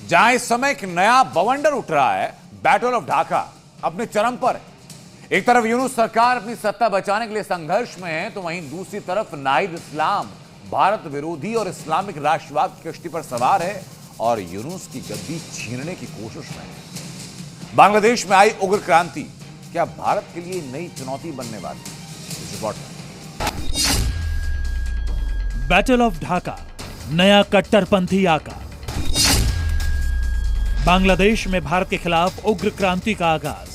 जहां इस समय एक नया बवंडर उठ रहा है, बैटल ऑफ ढाका अपने चरम पर है। एक तरफ यूनुस सरकार अपनी सत्ता बचाने के लिए संघर्ष में है, तो वहीं दूसरी तरफ नाहिद इस्लाम भारत विरोधी और इस्लामिक राष्ट्रवाद की कश्ती पर सवार है और यूनुस की गद्दी छीनने की कोशिश में है। बांग्लादेश में आई उग्र क्रांति क्या भारत के लिए नई चुनौती बनने वाली है? इस रिपोर्ट में बैटल ऑफ ढाका, नया कट्टरपंथी आका। बांग्लादेश में भारत के खिलाफ उग्र क्रांति का आगाज।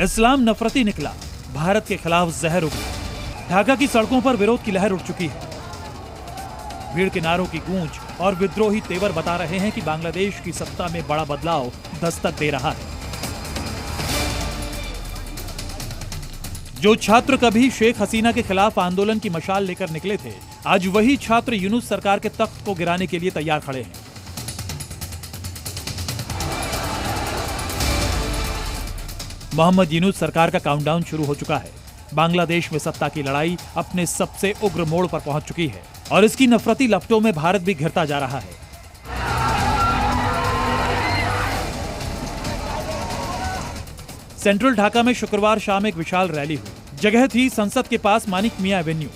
इस्लाम नफरती निकला, भारत के खिलाफ जहर उगला। ढाका की सड़कों पर विरोध की लहर उठ चुकी है। भीड़ के नारों की गूंज और विद्रोही तेवर बता रहे हैं कि बांग्लादेश की सत्ता में बड़ा बदलाव दस्तक दे रहा है। जो छात्र कभी शेख हसीना के खिलाफ आंदोलन की मशाल लेकर निकले थे, आज वही छात्र यूनुस सरकार के तख्त को गिराने के लिए तैयार खड़े हैं। मोहम्मद यूनुस सरकार का काउंटडाउन शुरू हो चुका है। बांग्लादेश में सत्ता की लड़ाई अपने सबसे उग्र मोड़ पर पहुंच चुकी है और इसकी नफरती लपटों में भारत भी घिरता जा रहा है। सेंट्रल ढाका में शुक्रवार शाम एक विशाल रैली हुई। जगह थी संसद के पास मानिक मियां एवेन्यू।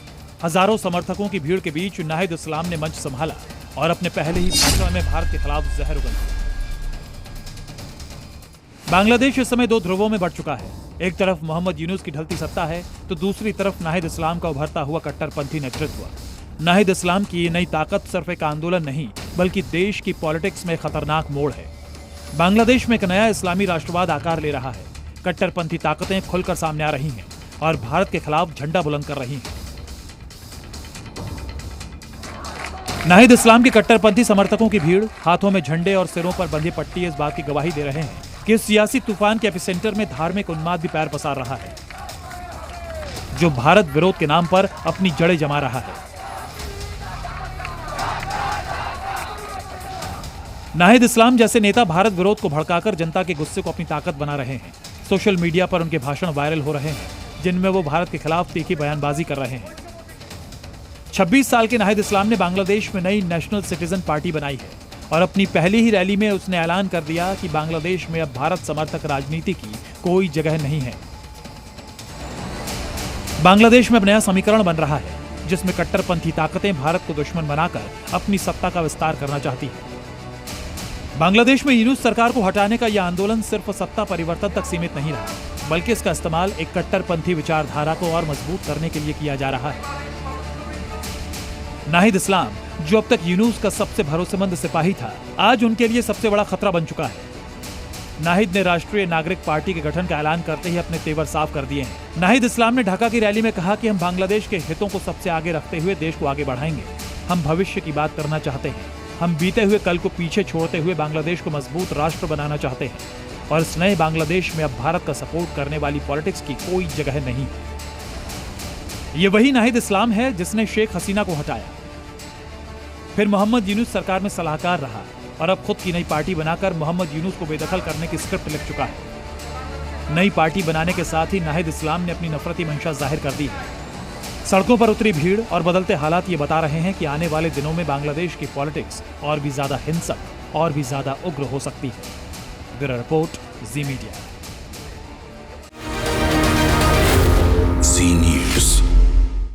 हजारों समर्थकों की भीड़ के बीच नाहिद इस्लाम ने मंच संभाला और अपने पहले ही भाषण में भारत के खिलाफ जहर उगल दिया। बांग्लादेश इस समय दो ध्रुवों में बढ़ चुका है। एक तरफ मोहम्मद यूनुस की ढलती सत्ता है, तो दूसरी तरफ नाहिद इस्लाम का उभरता हुआ कट्टरपंथी नेतृत्व। नाहिद इस्लाम की ये नई ताकत सिर्फ एक आंदोलन नहीं, बल्कि देश की पॉलिटिक्स में खतरनाक मोड़ है। बांग्लादेश में एक नया इस्लामी राष्ट्रवाद आकार ले रहा है। कट्टरपंथी ताकतें खुलकर सामने आ रही हैं और भारत के खिलाफ झंडा बुलंद कर रही हैं। नाहिद इस्लाम के कट्टरपंथी समर्थकों की भीड़, हाथों में झंडे और सिरों पर बंधी पट्टी इस बात की गवाही दे रहे हैं कि इस सियासी तूफान के एपिसेंटर में धार्मिक उन्माद भी पैर पसार रहा है, जो भारत विरोध के नाम पर अपनी जड़ें जमा रहा है। नाहिद इस्लाम जैसे नेता भारत विरोध को भड़काकर जनता के गुस्से को अपनी ताकत बना रहे हैं। सोशल मीडिया पर उनके भाषण वायरल हो रहे हैं, जिनमें वो भारत के खिलाफ तीखी बयानबाजी कर रहे हैं। 26 साल के नाहिद इस्लाम ने बांग्लादेश में नई नेशनल सिटीजन पार्टी बनाई है और अपनी पहली ही रैली में उसने ऐलान कर दिया कि बांग्लादेश में अब भारत समर्थक राजनीति की कोई जगह नहीं है। बांग्लादेश में अब नया समीकरण बन रहा है, जिसमें कट्टरपंथी ताकतें भारत को दुश्मन बनाकर अपनी सत्ता का विस्तार करना चाहती हैं। बांग्लादेश में यूनुस सरकार को हटाने का यह आंदोलन सिर्फ सत्ता परिवर्तन तक सीमित नहीं रहा, बल्कि इसका इस्तेमाल एक कट्टरपंथी विचारधारा को और मजबूत करने के लिए किया जा रहा है। नाहिद इस्लाम, जो अब तक यूनुस का सबसे भरोसेमंद सिपाही था, आज उनके लिए सबसे बड़ा खतरा बन चुका है। नाहिद ने राष्ट्रीय नागरिक पार्टी के गठन का ऐलान करते ही अपने तेवर साफ कर दिए हैं। नाहिद इस्लाम ने ढाका की रैली में कहा कि हम बांग्लादेश के हितों को सबसे आगे रखते हुए देश को आगे बढ़ाएंगे। हम भविष्य की बात करना चाहते हैं। हम बीते हुए कल को पीछे छोड़ते हुए बांग्लादेश को मजबूत राष्ट्र बनाना चाहते हैं और इस नए बांग्लादेश में अब भारत का सपोर्ट करने वाली पॉलिटिक्स की कोई जगह नहीं है। ये वही नाहिद इस्लाम है जिसने शेख हसीना को हटाया, फिर मोहम्मद यूनुस सरकार में सलाहकार रहा और अब खुद की नई पार्टी बनाकर मोहम्मद यूनुस को बेदखल करने की स्क्रिप्ट लिख चुका है। नई पार्टी बनाने के साथ ही नाहिद इस्लाम ने अपनी नफरती मंशा जाहिर कर दी है। सड़कों पर उतरी भीड़ और बदलते हालात ये बता रहे हैं कि आने वाले दिनों में बांग्लादेश की पॉलिटिक्स और भी ज्यादा हिंसक और भी ज्यादा उग्र हो सकती है। ब्यूरो रिपोर्ट, जी मीडिया।